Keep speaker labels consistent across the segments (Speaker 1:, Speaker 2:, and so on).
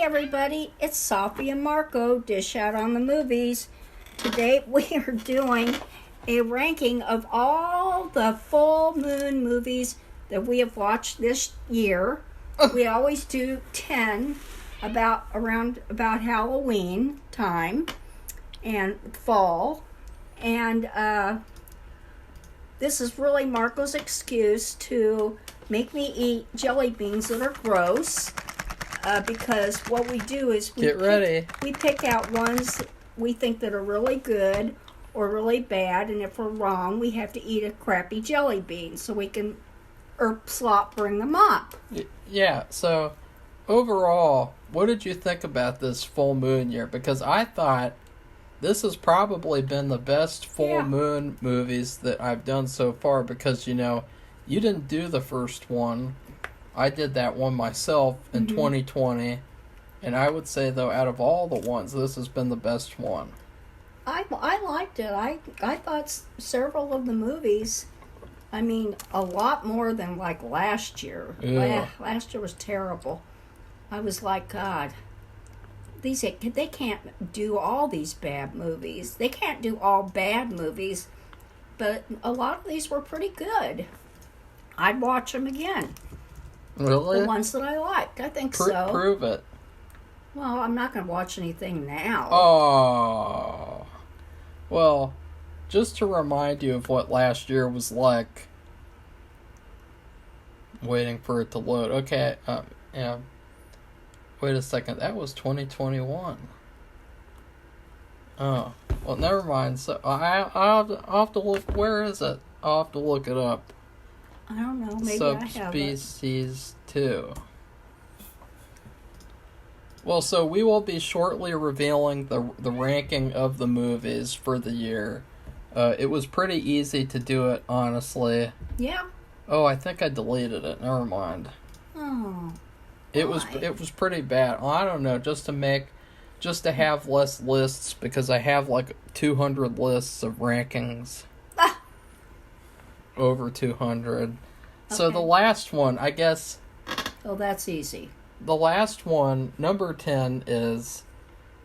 Speaker 1: everybody, it's Sophie and Marco, Dish Out on the Movies. Today we are doing a ranking of all the full moon movies that we have watched this year. We always do 10 about Halloween time and fall. And this is really Marco's excuse to make me eat jelly beans that are gross. Because what we do is we pick out ones we think that are really good or really bad, and if we're wrong, we have to eat a crappy jelly bean so we can slop bring them up.
Speaker 2: Yeah, so overall, what did you think about this full moon year? Because I thought this has probably been the best full moon movies that I've done so far because, you didn't do the first one. I did that one myself in 2020, and I would say, though, out of all the ones, this has been the best one.
Speaker 1: I liked it. I thought several of the movies, a lot more than like last year. Last year was terrible. I was like, God, they can't do all these bad movies. They can't do all bad movies, but a lot of these were pretty good. I'd watch them again.
Speaker 2: Really?
Speaker 1: The ones that I liked. I think so.
Speaker 2: Prove it.
Speaker 1: Well, I'm not going to watch anything now.
Speaker 2: Oh. Well, just to remind you of what last year was like. Waiting for it to load. Okay, yeah. Wait a second. That was 2021. Oh. Well, never mind. So, I'll have to look. Where is it? I'll have to look it up.
Speaker 1: I don't know. Maybe I have
Speaker 2: Subspecies 2. Well, so we will be shortly revealing the ranking of the movies for the year. It was pretty easy to do it, honestly.
Speaker 1: Yeah.
Speaker 2: Oh, I think I deleted it. Never mind.
Speaker 1: Oh.
Speaker 2: It was pretty bad. Well, I don't know, just to have less lists because I have like 200 lists of rankings. Over 200. Okay. So the last one, I guess...
Speaker 1: Oh, that's easy.
Speaker 2: The last one, number 10, is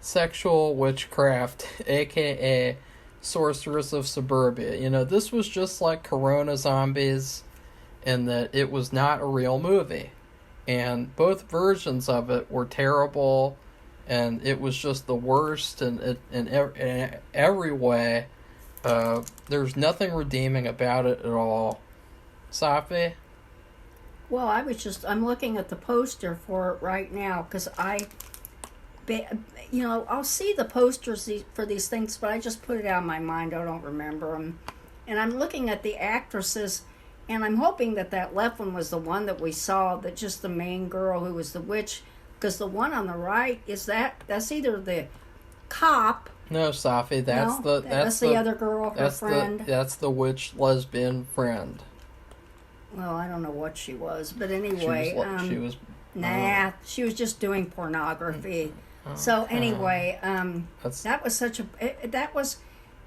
Speaker 2: Sexual Witchcraft, a.k.a. Sorceress of Suburbia. This was just like Corona Zombies in that it was not a real movie. And both versions of it were terrible, and it was just the worst in every way. There's nothing redeeming about it at all. Safi?
Speaker 1: Well, I'm looking at the poster for it right now because I'll see the posters for these things, but I just put it out of my mind. I don't remember them. And I'm looking at the actresses, and I'm hoping that left one was the one that we saw, that just the main girl who was the witch, because the one on the right that's either the cop.
Speaker 2: No, Safi, that's
Speaker 1: the other girl, her friend.
Speaker 2: That's the witch lesbian friend.
Speaker 1: Well, I don't know what she was, but anyway, she was just doing pornography. So anyway,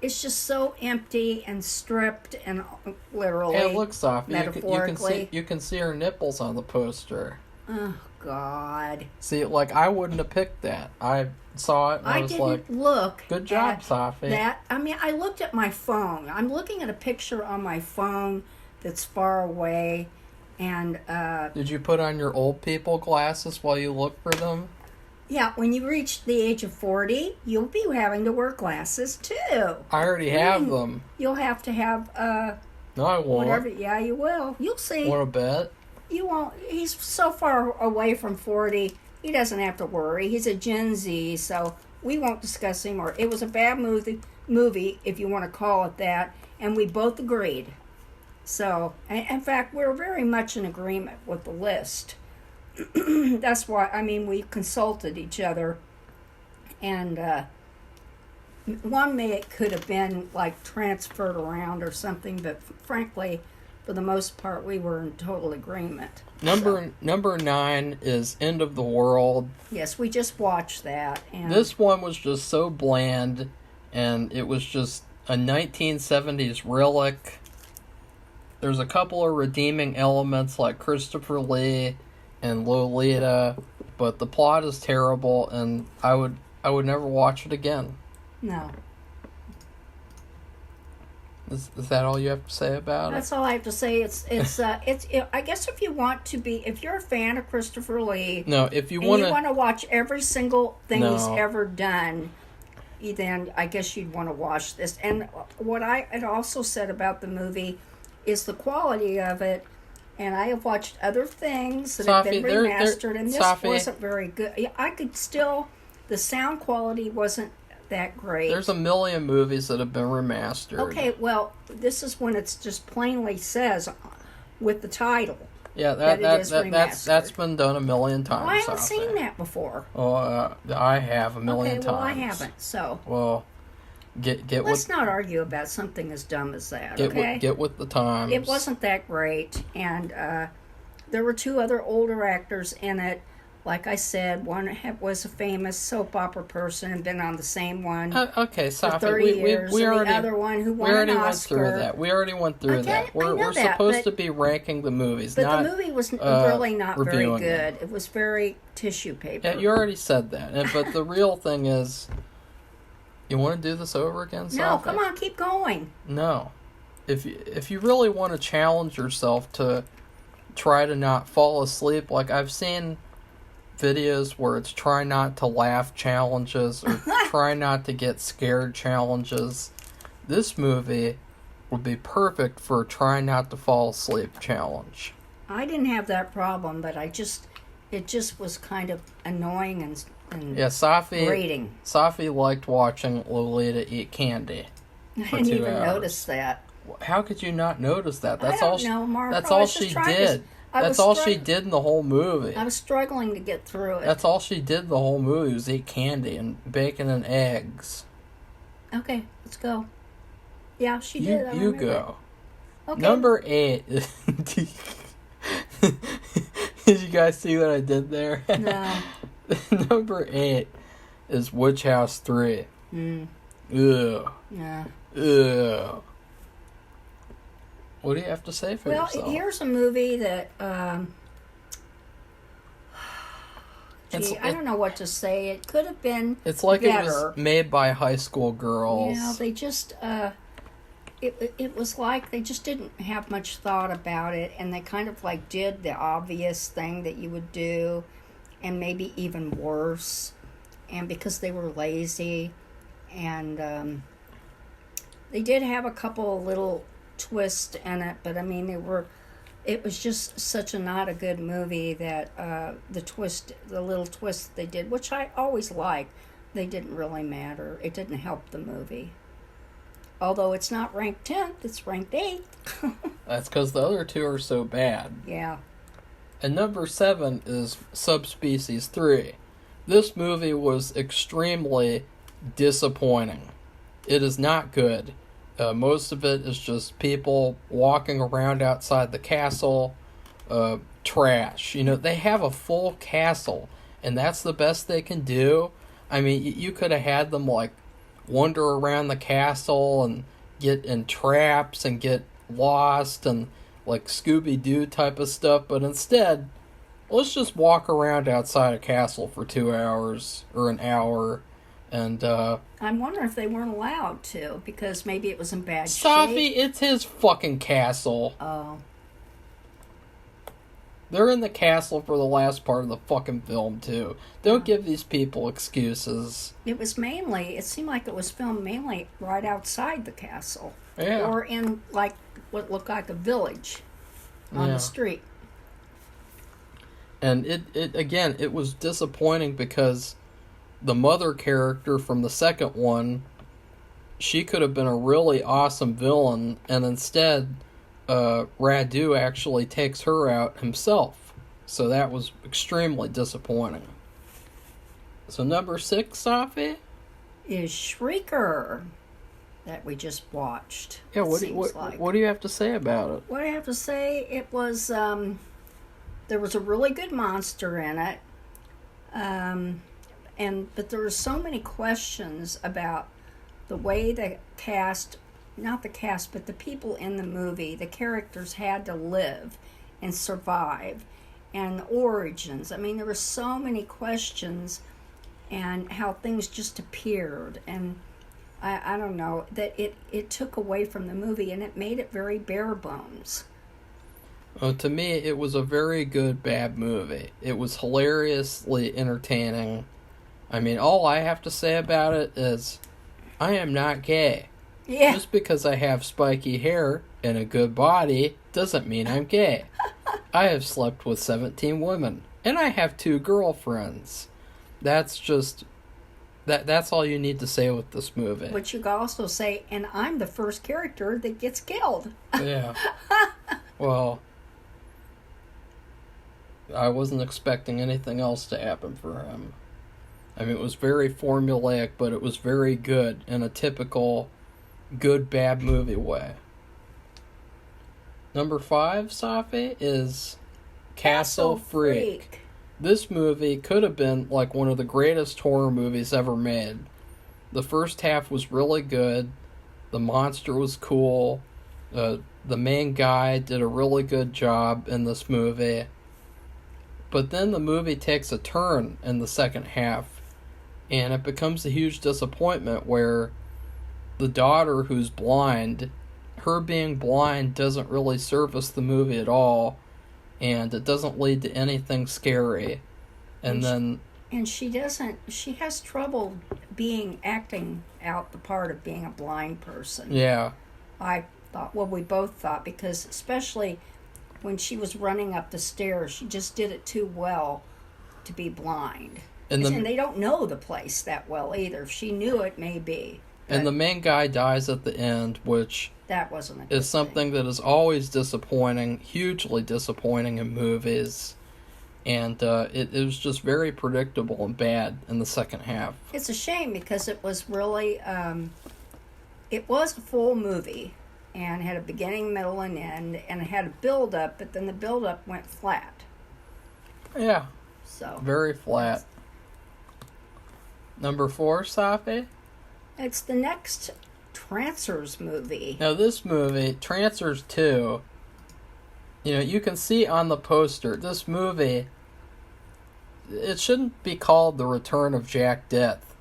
Speaker 1: it's just so empty and stripped and literally.
Speaker 2: Hey, look, Safi,
Speaker 1: metaphorically.
Speaker 2: you can see her nipples on the poster.
Speaker 1: Oh God!
Speaker 2: See, like I wouldn't have picked that. I saw it and I was
Speaker 1: didn't look.
Speaker 2: Good job, Safi.
Speaker 1: I looked at my phone. I'm looking at a picture on my phone that's far away, and
Speaker 2: did you put on your old people glasses while you look for them?
Speaker 1: Yeah, when you reach the age of 40, you'll be having to wear glasses too.
Speaker 2: I already have them.
Speaker 1: You'll have to have
Speaker 2: no, I won't.
Speaker 1: Whatever. Yeah, you will. You'll see.
Speaker 2: Want to bet?
Speaker 1: You won't. He's so far away from 40. He doesn't have to worry. He's a Gen Z, so we won't discuss anymore. It was a bad movie, if you want to call it that, and we both agreed. So, in fact, we're very much in agreement with the list. That's why, we consulted each other, and could have been, like, transferred around or something, but frankly, for the most part, we were in total agreement.
Speaker 2: Number 9 is End of the World.
Speaker 1: Yes, we just watched that. And
Speaker 2: this one was just so bland, and it was just a 1970s relic. There's a couple of redeeming elements like Christopher Lee and Lolita, but the plot is terrible, and I would never watch it again.
Speaker 1: No.
Speaker 2: Is that all you have to say about
Speaker 1: That's all I have to say. I guess if you're a fan of Christopher Lee,
Speaker 2: it? No, if you
Speaker 1: and
Speaker 2: want
Speaker 1: you want to watch every single thing he's
Speaker 2: No.
Speaker 1: ever done, then I guess you'd want to watch this. And what I had also said about the movie is the quality of it. And I have watched other things that have been remastered, and this wasn't very good. I could still, the sound quality wasn't that great.
Speaker 2: There's a million movies that have been remastered.
Speaker 1: Okay, well, this is when it's just plainly says with the title.
Speaker 2: Yeah, that's been done a million times.
Speaker 1: Well, I haven't seen that before.
Speaker 2: Oh, I have a million times.
Speaker 1: Okay, well, I haven't. So
Speaker 2: well,
Speaker 1: let's not argue about something as dumb as that.
Speaker 2: Get with the times.
Speaker 1: It wasn't that great, and there were two other older actors in it. Like I said, one was a famous soap opera person and been on the same one
Speaker 2: okay,
Speaker 1: for
Speaker 2: Safi,
Speaker 1: 30 years.
Speaker 2: we
Speaker 1: and
Speaker 2: already,
Speaker 1: the other one who won
Speaker 2: we already
Speaker 1: an
Speaker 2: went
Speaker 1: Oscar.
Speaker 2: through that. We already went through that. We're
Speaker 1: that,
Speaker 2: supposed to be ranking the movies,
Speaker 1: but
Speaker 2: not
Speaker 1: the movie was really not very
Speaker 2: reviewing
Speaker 1: good.
Speaker 2: them.
Speaker 1: It was very tissue paper.
Speaker 2: Yeah, you already said that. But the real thing is, you want to do this over again, Safi?
Speaker 1: No, come on, keep going.
Speaker 2: No. If you really want to challenge yourself to try to not fall asleep, like I've seen videos where it's try not to laugh challenges or try not to get scared challenges. This movie would be perfect for try not to fall asleep challenge.
Speaker 1: I didn't have that problem, but it just was kind of annoying and
Speaker 2: Yeah,
Speaker 1: grating.
Speaker 2: Safi liked watching Lolita eat candy.
Speaker 1: I didn't even notice that.
Speaker 2: How could you not notice that?
Speaker 1: I don't know, Mark.
Speaker 2: That's all she did. That's all she did in the whole movie.
Speaker 1: I was struggling to get through it.
Speaker 2: That's all she did in the whole movie was eat candy and bacon and eggs.
Speaker 1: Okay, let's go. Yeah, she did.
Speaker 2: You go.
Speaker 1: Okay.
Speaker 2: Number 8. Did you guys see what I did there?
Speaker 1: No.
Speaker 2: Number 8 is Witch House 3. Ugh.
Speaker 1: Yeah.
Speaker 2: Ugh. What do you have to say for yourself?
Speaker 1: Well, here's a movie that, I don't know what to say. It could have been
Speaker 2: It's like
Speaker 1: better.
Speaker 2: It was made by high school girls.
Speaker 1: Yeah, they just, it was like they just didn't have much thought about it, and they kind of like did the obvious thing that you would do, and maybe even worse, and because they were lazy, and they did have a couple of little twists in it, but I mean it was just such not a good movie that the little twist they did, which I always like, they didn't really matter. It didn't help the movie. Although it's not ranked 10th, it's ranked 8th.
Speaker 2: That's because the other two are so bad.
Speaker 1: Yeah.
Speaker 2: And number 7 is Subspecies 3. This movie was extremely disappointing. It is not good. Most of it is just people walking around outside the castle. Trash. You know, they have a full castle, and that's the best they can do. I mean, you could have had them, like, wander around the castle and get in traps and get lost and, like, Scooby-Doo type of stuff, but instead, let's just walk around outside a castle for 2 hours or an hour. And
Speaker 1: I'm wondering if they weren't allowed to, because maybe it was in bad
Speaker 2: Safi,
Speaker 1: shape.
Speaker 2: it's his fucking castle.
Speaker 1: Oh.
Speaker 2: They're in the castle for the last part of the fucking film, too. Don't give these people excuses.
Speaker 1: It seemed like it was filmed mainly right outside the castle.
Speaker 2: Yeah.
Speaker 1: Or in, like, what looked like a village on the street.
Speaker 2: And it was disappointing because the mother character from the second one, she could have been a really awesome villain, and instead, Radu actually takes her out himself. So that was extremely disappointing. So number 6, Safi?
Speaker 1: Is Shrieker that we just watched.
Speaker 2: Yeah, what do you have to say about it?
Speaker 1: What I have to say, it was, there was a really good monster in it. But there were so many questions about the way the cast, not the cast, but the people in the movie, the characters had to live and survive. and the origins. I mean, there were so many questions and how things just appeared. And I don't know, that it took away from the movie and it made it very bare bones.
Speaker 2: To me, it was a very good bad movie. It was hilariously entertaining. I mean, all I have to say about it is, I am not gay.
Speaker 1: Yeah.
Speaker 2: Just because I have spiky hair and a good body doesn't mean I'm gay. I have slept with 17 women, and I have 2 girlfriends. That's just... That's all you need to say with this movie.
Speaker 1: But you could also say, and I'm the first character that gets killed.
Speaker 2: Yeah. Well, I wasn't expecting anything else to happen for him. I mean, it was very formulaic, but it was very good in a typical good bad movie way. Number 5, Safi, is Castle Freak. This movie could have been like one of the greatest horror movies ever made. The first half was really good. The monster was cool. The main guy did a really good job in this movie. But then the movie takes a turn in the second half, and it becomes a huge disappointment where the daughter who's blind, her being blind doesn't really service the movie at all, and it doesn't lead to anything scary. And
Speaker 1: she has trouble acting out the part of being a blind person.
Speaker 2: Yeah.
Speaker 1: I thought, well, we both thought, because especially when she was running up the stairs, she just did it too well to be blind. And they don't know the place that well either. If she knew it, maybe.
Speaker 2: And the main guy dies at the end, which
Speaker 1: that wasn't a good
Speaker 2: is something that is always disappointing, hugely disappointing in movies. And it was just very predictable and bad in the second half.
Speaker 1: It's a shame because it was really, it was a full movie and had a beginning, middle, and end, and it had a build-up, but then the build-up went flat.
Speaker 2: Yeah.
Speaker 1: So
Speaker 2: very flat. Number 4, Safi?
Speaker 1: It's the next Trancers movie.
Speaker 2: Now this movie, Trancers 2, you can see on the poster, this movie, it shouldn't be called The Return of Jack Death.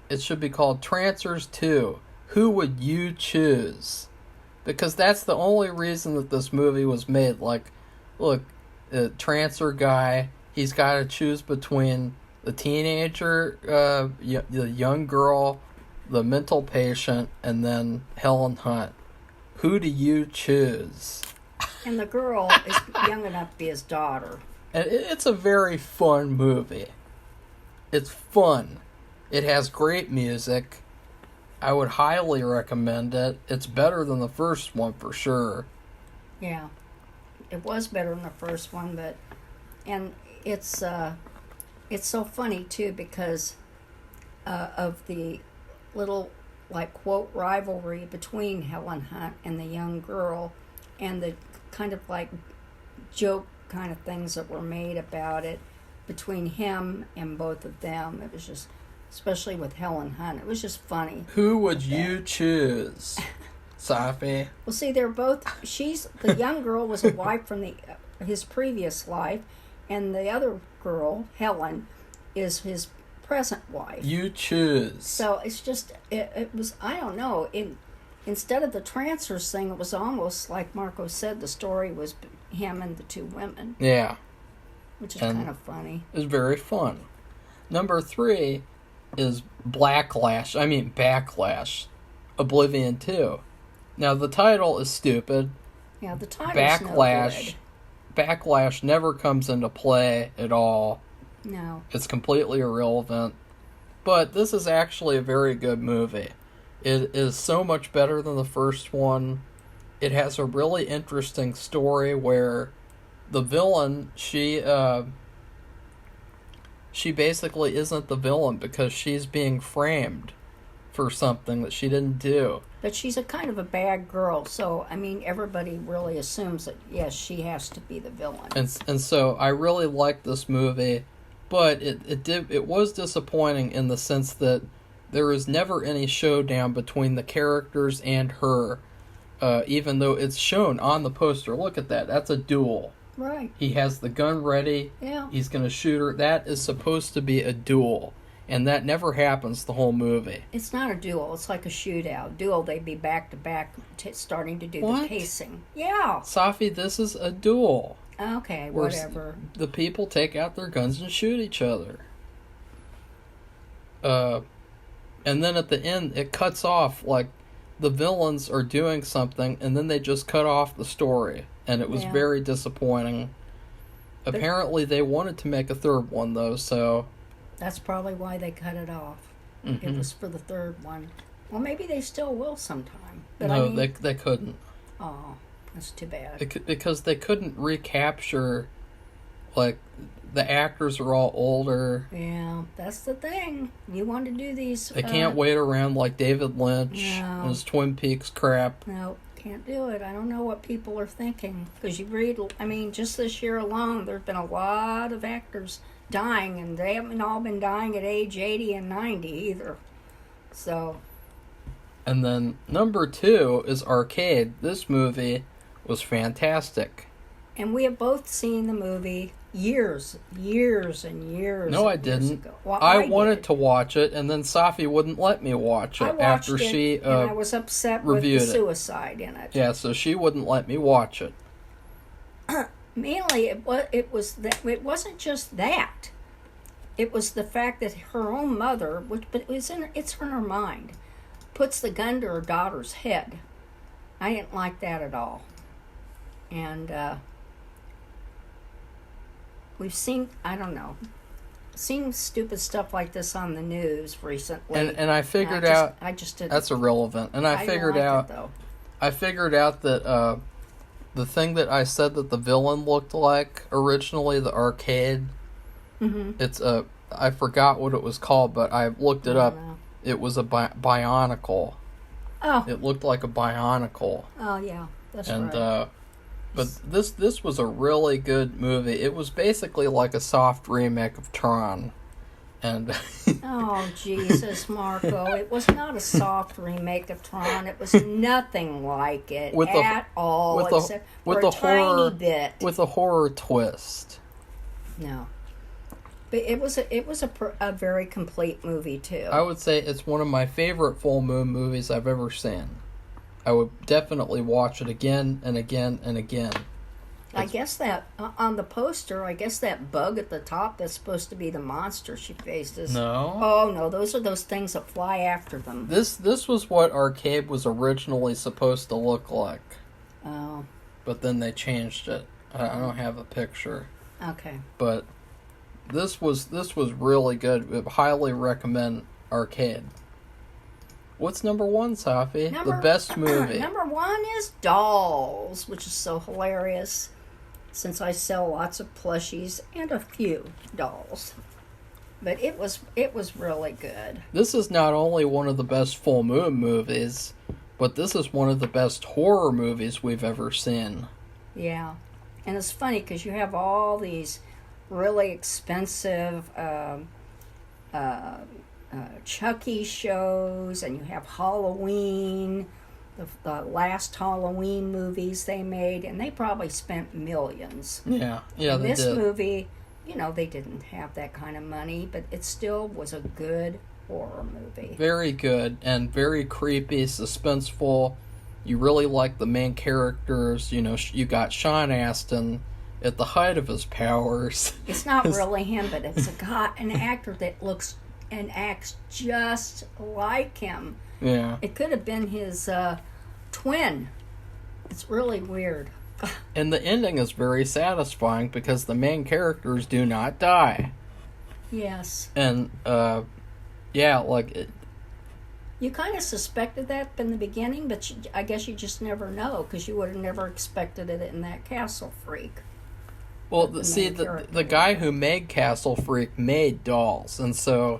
Speaker 2: It should be called Trancers 2. Who would you choose? Because that's the only reason that this movie was made. Like, look, the Trancer guy, he's got to choose between the teenager, the young girl, the mental patient, and then Helen Hunt. Who do you choose?
Speaker 1: And the girl is young enough to be his daughter.
Speaker 2: And it's a very fun movie. It's fun. It has great music. I would highly recommend it. It's better than the first one for sure.
Speaker 1: Yeah. It was better than the first one, and it's so funny too because of the little, like, quote, rivalry between Helen Hunt and the young girl, and the kind of like joke kind of things that were made about it between him and both of them. It was just, especially with Helen Hunt, it was just funny.
Speaker 2: Who would you choose, Safi?
Speaker 1: Well, see, they're both. The young girl was a wife from his previous life, and the other girl, Helen, is his present wife.
Speaker 2: You choose.
Speaker 1: So it's just, it was, I don't know, instead of the Trancers thing, it was almost like Marco said, the story was him and the 2 women.
Speaker 2: Yeah.
Speaker 1: Which is kind of funny.
Speaker 2: It's very fun. Number 3 is Backlash, Oblivion 2. Now, the title is stupid.
Speaker 1: Yeah, the title's no good.
Speaker 2: Backlash never comes into play at all.
Speaker 1: No.
Speaker 2: It's completely irrelevant. But this is actually a very good movie. It is so much better than the first one. It has a really interesting story where the villain, she basically isn't the villain because she's being framed for something that she didn't do.
Speaker 1: But she's a kind of a bad girl, so, everybody really assumes that, yes, she has to be the villain.
Speaker 2: And so I really like this movie, but it was disappointing in the sense that there is never any showdown between the characters and her, even though it's shown on the poster. Look at that. That's a duel.
Speaker 1: Right.
Speaker 2: He has the gun ready.
Speaker 1: Yeah.
Speaker 2: He's going to shoot her. That is supposed to be a duel. And that never happens the whole movie.
Speaker 1: It's not a duel. It's like a shootout. Duel, they'd be back to back, starting to do
Speaker 2: What?
Speaker 1: the pacing. Yeah.
Speaker 2: Safi, this is a duel.
Speaker 1: Okay,
Speaker 2: Where
Speaker 1: whatever.
Speaker 2: The people take out their guns and shoot each other. And then at the end, it cuts off, like, the villains are doing something, and then they just cut off the story. And it was
Speaker 1: Yeah.
Speaker 2: very disappointing. Apparently, they wanted to make a third one, though, so...
Speaker 1: That's probably why they cut it off.
Speaker 2: Mhm.
Speaker 1: It was for the third one. Well, maybe they still will sometime. But
Speaker 2: No,
Speaker 1: I mean,
Speaker 2: they couldn't.
Speaker 1: oh, that's too bad.
Speaker 2: Because they couldn't recapture, like, the actors are all older.
Speaker 1: Yeah, that's the thing. You want to do these.
Speaker 2: They can't wait around like David Lynch
Speaker 1: No.
Speaker 2: and his Twin Peaks crap.
Speaker 1: No, can't do it. I don't know what people are thinking. Because you read, I mean, just this year alone, there's been a lot of actors dying, and they haven't all been dying at age 80 and 90 either. So,
Speaker 2: And then number 2 is Arcade. This movie was fantastic.
Speaker 1: and we have both seen the movie years and years
Speaker 2: No,
Speaker 1: and
Speaker 2: I
Speaker 1: years
Speaker 2: didn't.
Speaker 1: ago. Well,
Speaker 2: I wanted
Speaker 1: did.
Speaker 2: to watch it, and then Safi wouldn't let me watch
Speaker 1: I
Speaker 2: it
Speaker 1: watched
Speaker 2: after
Speaker 1: it,
Speaker 2: she
Speaker 1: and I was upset with the
Speaker 2: reviewed it.
Speaker 1: suicide in it.
Speaker 2: Yeah, so she wouldn't let me watch it.
Speaker 1: Mainly, it wasn't just that. It was the fact that her own mother, but it's in her mind, puts the gun to her daughter's head. I didn't like that at all. And we've seen, I don't know, seen stupid stuff like this on the news recently.
Speaker 2: And I figured
Speaker 1: I just didn't.
Speaker 2: that's irrelevant. And I
Speaker 1: didn't
Speaker 2: figured
Speaker 1: like
Speaker 2: out
Speaker 1: it, though.
Speaker 2: I figured out that the thing that I said that the villain looked like originally, the Arcade, it's I forgot what it was called, but I looked it up.
Speaker 1: know.
Speaker 2: It was a Bionicle.
Speaker 1: Oh,
Speaker 2: It looked like a Bionicle.
Speaker 1: oh yeah, that's
Speaker 2: And
Speaker 1: right.
Speaker 2: but this was a really good movie. It was basically like a soft remake of Tron. And
Speaker 1: Oh, Jesus, Marco. It was not a soft remake of Tron. It was nothing like it
Speaker 2: With the-
Speaker 1: at all,
Speaker 2: with the-
Speaker 1: except
Speaker 2: with
Speaker 1: for
Speaker 2: the
Speaker 1: a tiny
Speaker 2: horror-
Speaker 1: bit.
Speaker 2: with a horror twist.
Speaker 1: No. But it was a very complete movie, too.
Speaker 2: I would say it's one of my favorite full moon movies I've ever seen. I would definitely watch it again and again and again.
Speaker 1: I guess that, on the poster, I guess that bug at the top that's supposed to be the monster she faced is...
Speaker 2: No.
Speaker 1: Oh, no, those are those things that fly after them.
Speaker 2: This was what Arcade was originally supposed to look like,
Speaker 1: Oh,
Speaker 2: but then they changed it. I don't have a picture,
Speaker 1: okay.
Speaker 2: but this was really good. I highly recommend Arcade. What's number 1, Safi? The best movie.
Speaker 1: Number 1 is Dolls, which is so hilarious, since I sell lots of plushies and a few dolls. But it was really good.
Speaker 2: This is not only one of the best full moon movies, but this is one of the best horror movies we've ever seen.
Speaker 1: Yeah, and it's funny because you have all these really expensive Chucky shows, and you have Halloween, the last Halloween movies they made, and they probably spent millions.
Speaker 2: Yeah, they
Speaker 1: This
Speaker 2: did.
Speaker 1: movie, they didn't have that kind of money, but it still was a good horror movie.
Speaker 2: Very good and very creepy, suspenseful. You really like the main characters. You got Sean Astin at the height of his powers.
Speaker 1: It's not really him, but it's an actor that looks and acts just like him.
Speaker 2: Yeah.
Speaker 1: It could have been his twin. It's really weird.
Speaker 2: And the ending is very satisfying because the main characters do not die.
Speaker 1: Yes.
Speaker 2: And,
Speaker 1: You kind of suspected that in the beginning, but I guess you just never know, because you would have never expected it in that Castle Freak.
Speaker 2: well,
Speaker 1: the
Speaker 2: see,
Speaker 1: main
Speaker 2: the
Speaker 1: character.
Speaker 2: guy who made Castle Freak made Dolls, and so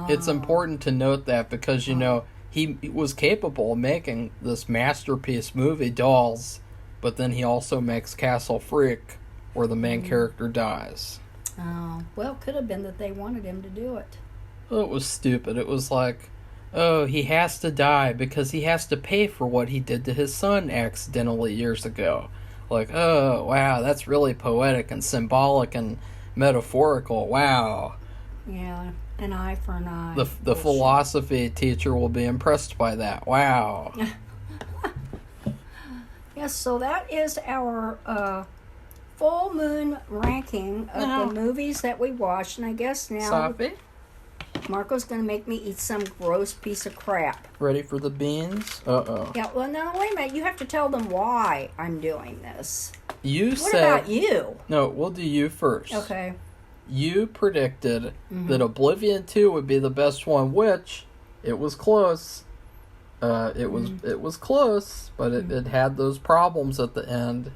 Speaker 2: it's important to note that because, he was capable of making this masterpiece movie, Dolls, but then he also makes Castle Freak, where the main character dies.
Speaker 1: Oh, well, could have been that they wanted him to do it.
Speaker 2: Well, it was stupid. It was like, oh, he has to die because he has to pay for what he did to his son accidentally years ago. Like, oh, wow, that's really poetic and symbolic and metaphorical. Wow.
Speaker 1: Yeah, an eye for an eye.
Speaker 2: The
Speaker 1: Bullshit.
Speaker 2: philosophy teacher will be impressed by that. Wow.
Speaker 1: Yes, so that is our full moon ranking of
Speaker 2: No.
Speaker 1: the movies that we watched. And I guess now
Speaker 2: Sophie,
Speaker 1: Marco's going to make me eat some gross piece of crap.
Speaker 2: ready for the beans? Uh-oh.
Speaker 1: Yeah, well, no, wait a minute. You have to tell them why I'm doing this.
Speaker 2: You
Speaker 1: What
Speaker 2: said...
Speaker 1: about you?
Speaker 2: No, we'll do you first.
Speaker 1: Okay.
Speaker 2: You predicted that Oblivion 2 would be the best one, which it was close. It was close, but it had those problems at the end.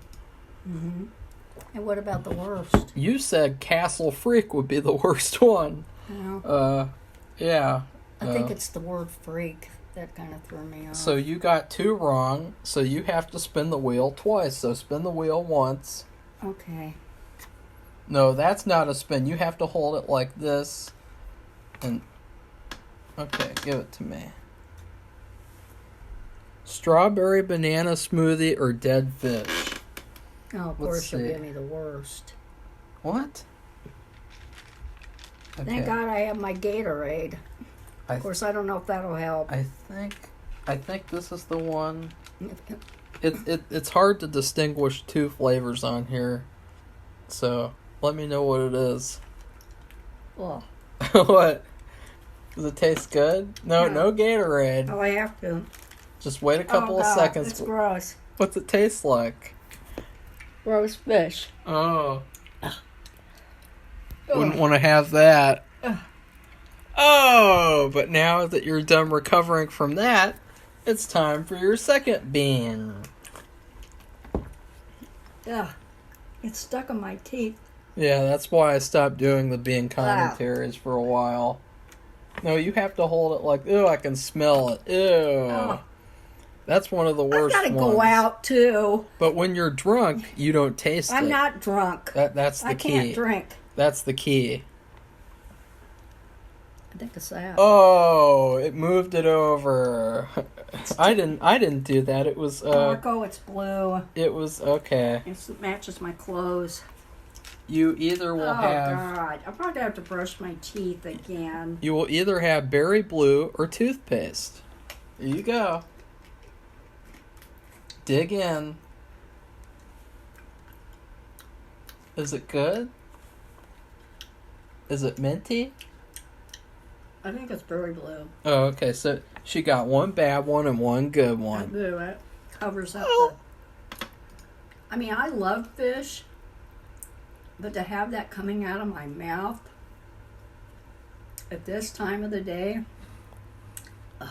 Speaker 1: Mm-hmm. And what about the worst?
Speaker 2: You said Castle Freak would be the worst one.
Speaker 1: Well,
Speaker 2: Yeah.
Speaker 1: I think it's the word freak that kind of threw me off.
Speaker 2: So you got 2 wrong, so you have to spin the wheel twice. So spin the wheel once.
Speaker 1: Okay.
Speaker 2: No, that's not a spin. You have to hold it like this. And okay, give it to me. Strawberry banana smoothie or dead fish?
Speaker 1: Oh, of
Speaker 2: Let's
Speaker 1: course you'll
Speaker 2: see.
Speaker 1: give me the worst.
Speaker 2: What?
Speaker 1: Thank God I have my Gatorade. Of course, I don't know if that'll help.
Speaker 2: I think this is the one. It's hard to distinguish 2 flavors on here. So, let me know what it is.
Speaker 1: Oh,
Speaker 2: What? Does it taste good? No
Speaker 1: No.
Speaker 2: Gatorade.
Speaker 1: oh, I have to.
Speaker 2: Just wait a couple
Speaker 1: oh,
Speaker 2: of
Speaker 1: God,
Speaker 2: seconds.
Speaker 1: It's gross.
Speaker 2: What's it taste like?
Speaker 1: Gross fish.
Speaker 2: Oh. Wouldn't want to have that. Oh, but now that you're done recovering from that, it's time for your second bean.
Speaker 1: Ugh. It's stuck in my teeth.
Speaker 2: Yeah, that's why I stopped doing the bean commentaries for a while. No, you have to hold it like, ew, I can smell it. Ew.
Speaker 1: Oh.
Speaker 2: That's one of the
Speaker 1: I've
Speaker 2: worst
Speaker 1: got to
Speaker 2: ones.
Speaker 1: go out, too.
Speaker 2: But when you're drunk, you don't taste it.
Speaker 1: I'm not drunk.
Speaker 2: That's the
Speaker 1: I
Speaker 2: key.
Speaker 1: can't drink.
Speaker 2: That's the key.
Speaker 1: I think it's that.
Speaker 2: Oh, it moved it over. I didn't do that. It was
Speaker 1: Marco, it's blue.
Speaker 2: it was okay.
Speaker 1: It matches my clothes.
Speaker 2: You either will
Speaker 1: Oh,
Speaker 2: have
Speaker 1: God. I'm probably going to have to brush my teeth again.
Speaker 2: you will either have berry blue or toothpaste. There you go. Dig in. Is it good? Is it minty?
Speaker 1: I think it's very blue.
Speaker 2: Oh, okay. So she got one bad one and one good
Speaker 1: That
Speaker 2: one.
Speaker 1: blue, it covers up
Speaker 2: Oh.
Speaker 1: the... I mean, I love fish, but to have that coming out of my mouth at this time of the day, ugh.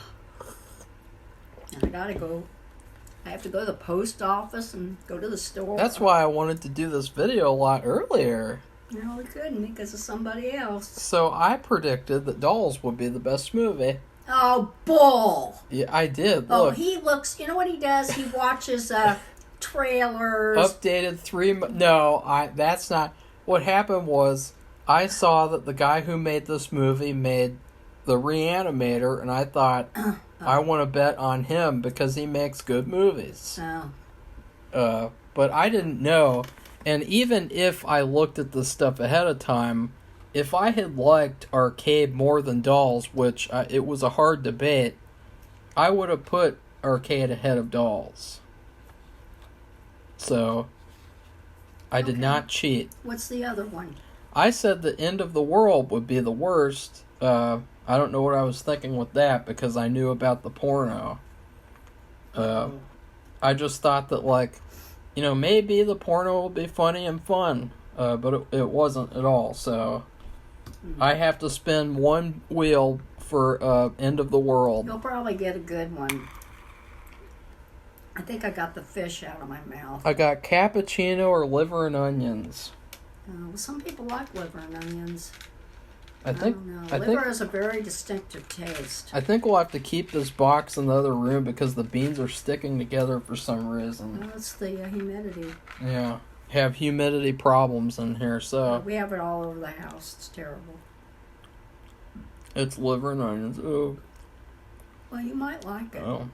Speaker 1: And I gotta go. I have to go to the post office and go to the store.
Speaker 2: That's why I wanted to do this video a lot earlier.
Speaker 1: No, we couldn't because of somebody else.
Speaker 2: So I predicted that Dolls would be the best movie.
Speaker 1: Oh, bull!
Speaker 2: Yeah, I did.
Speaker 1: Oh,
Speaker 2: Look,
Speaker 1: he looks. You know what he does? He watches trailers.
Speaker 2: updated 3. No, that's not. What happened was I saw that the guy who made this movie made The Reanimator, and I thought I want to bet on him because he makes good movies.
Speaker 1: Oh,
Speaker 2: But I didn't know. And even if I looked at this stuff ahead of time, if I had liked Arcade more than Dolls, which it was a hard debate, I would have put Arcade ahead of Dolls. So, I did
Speaker 1: Okay.
Speaker 2: not cheat.
Speaker 1: what's the other one?
Speaker 2: I said the End of the World would be the worst. I don't know what I was thinking with that because I knew about the porno. I just thought that, like, you know, maybe the porno will be funny and fun, but it wasn't at all. So I have to spin one wheel for End of the World.
Speaker 1: You'll probably get a good one. I think I got the fish out of my mouth.
Speaker 2: I got cappuccino or liver and onions.
Speaker 1: Well, some people like liver and onions.
Speaker 2: I think
Speaker 1: don't know.
Speaker 2: I
Speaker 1: Liver
Speaker 2: think
Speaker 1: has a very distinctive taste.
Speaker 2: I think we'll have to keep this box in the other room because the beans are sticking together for some reason.
Speaker 1: Well, it's the humidity.
Speaker 2: Yeah, have humidity problems in here, so
Speaker 1: We have it all over the house. It's terrible.
Speaker 2: it's liver and onions. Oh,
Speaker 1: Well, you might like it.
Speaker 2: oh.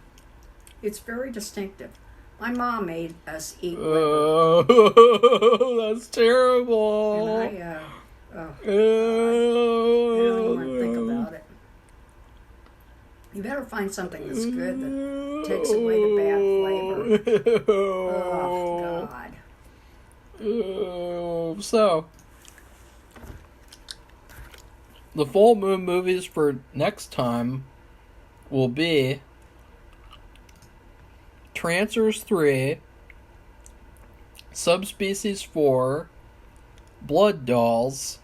Speaker 1: It's very distinctive. My mom made us eat liver.
Speaker 2: Oh, that's terrible.
Speaker 1: And I don't even want to think about it. You better find something that's good that takes away the bad flavor. Oh, God.
Speaker 2: So, the full moon movies for next time will be Trancers 3, Subspecies 4, Blood Dolls,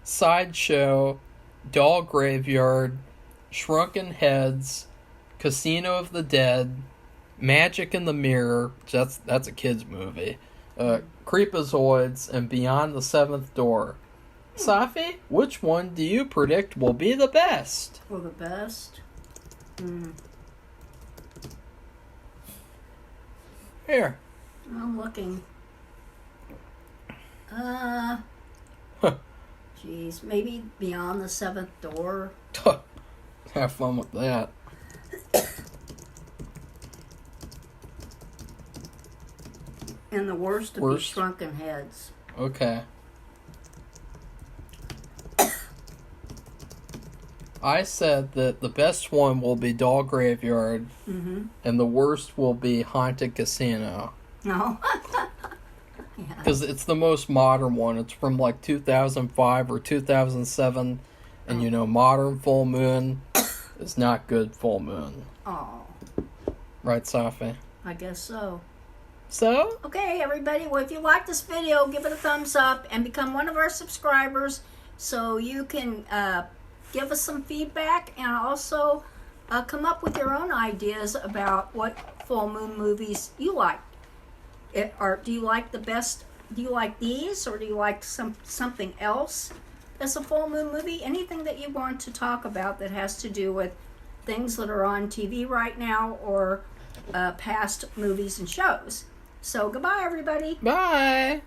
Speaker 2: Sideshow, Doll Graveyard, Shrunken Heads, Casino of the Dead, Magic in the Mirror, that's a kid's movie, Creepazoids, and Beyond the Seventh Door. Safi, which one do you predict will be the best?
Speaker 1: Well, the best?
Speaker 2: Here.
Speaker 1: I'm looking. Geez, maybe Beyond the Seventh Door.
Speaker 2: Have fun with that.
Speaker 1: And the worst would be Shrunken Heads.
Speaker 2: Okay. I said that the best one will be Doll Graveyard, and the worst will be Haunted Casino.
Speaker 1: No.
Speaker 2: Because it's the most modern one. It's from like 2005 or 2007. And modern full moon is not good full moon.
Speaker 1: Oh.
Speaker 2: Right, Safi?
Speaker 1: I guess so.
Speaker 2: So?
Speaker 1: Okay, everybody. Well, if you like this video, give it a thumbs up and become one of our subscribers so you can give us some feedback and also come up with your own ideas about what full moon movies you like. Do you like the best? Do you like these, or do you like something else as a full moon movie? Anything that you want to talk about that has to do with things that are on TV right now or past movies and shows. So goodbye, everybody.
Speaker 2: Bye.